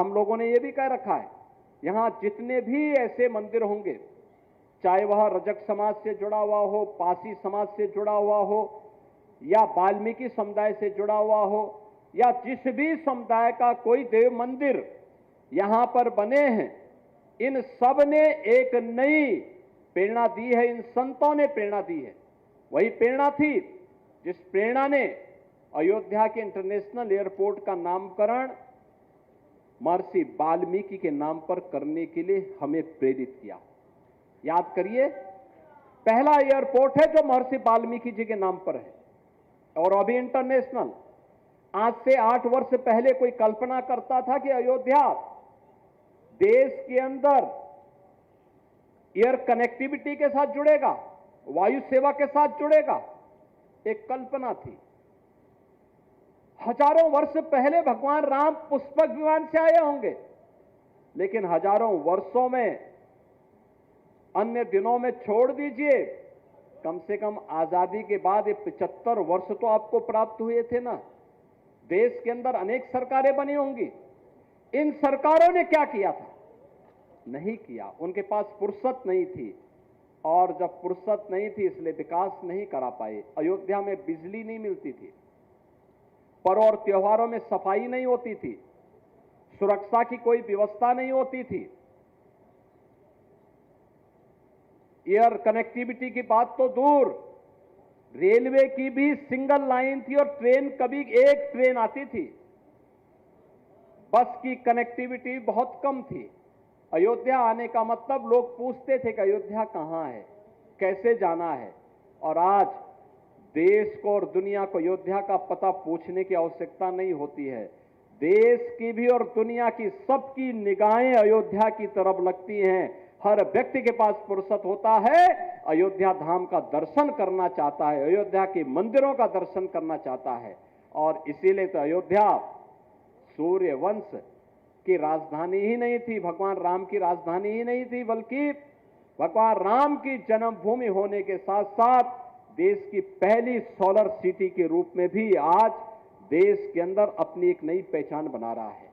हम लोगों ने ये भी कह रखा है, यहां जितने भी ऐसे मंदिर होंगे, चाहे वह रजक समाज से जुड़ा हुआ हो, पासी समाज से जुड़ा हुआ हो, या वाल्मीकि समुदाय से जुड़ा हुआ हो, या जिस भी समुदाय का कोई देव मंदिर यहां पर बने हैं, इन सब ने एक नई प्रेरणा दी है, इन संतों ने प्रेरणा दी है। वही प्रेरणा थी जिस प्रेरणा ने अयोध्या के इंटरनेशनल एयरपोर्ट का नामकरण महर्षि वाल्मीकि के नाम पर करने के लिए हमें प्रेरित किया। याद करिए, पहला एयरपोर्ट है जो महर्षि वाल्मीकि जी के नाम पर है, और अभी इंटरनेशनल। आज से 8 वर्ष पहले कोई कल्पना करता था कि अयोध्या देश के अंदर एयर कनेक्टिविटी के साथ जुड़ेगा, वायु सेवा के साथ जुड़ेगा? एक कल्पना थी। हजारों वर्ष पहले भगवान राम पुष्पक विमान से आए होंगे, लेकिन हजारों वर्षों में, अन्य दिनों में छोड़ दीजिए, कम से कम आजादी के बाद ये 75 वर्ष तो आपको प्राप्त हुए थे ना। देश के अंदर अनेक सरकारें बनी होंगी, इन सरकारों ने क्या किया था? नहीं किया। उनके पास फुर्सत नहीं थी, और जब फुर्सत नहीं थी इसलिए विकास नहीं करा पाए। अयोध्या में बिजली नहीं मिलती थी, पर्व और त्योहारों में सफाई नहीं होती थी, सुरक्षा की कोई व्यवस्था नहीं होती थी, एयर कनेक्टिविटी की बात तो दूर, रेलवे की भी सिंगल लाइन थी, और ट्रेन कभी एक ट्रेन आती थी। बस की कनेक्टिविटी बहुत कम थी। अयोध्या आने का मतलब लोग पूछते थे कि अयोध्या कहां है, कैसे जाना है। और आज देश को और दुनिया को अयोध्या का पता पूछने की आवश्यकता नहीं होती है। देश की भी और दुनिया की सबकी निगाहें अयोध्या की तरफ लगती हैं। हर व्यक्ति के पास फुर्सत होता है, अयोध्या धाम का दर्शन करना चाहता है, अयोध्या के मंदिरों का दर्शन करना चाहता है। और इसीलिए तो अयोध्या सूर्य वंश की राजधानी ही नहीं थी, भगवान राम की राजधानी ही नहीं थी, बल्कि भगवान राम की जन्मभूमि होने के साथ साथ देश की पहली सोलर सिटी के रूप में भी आज देश के अंदर अपनी एक नई पहचान बना रहा है।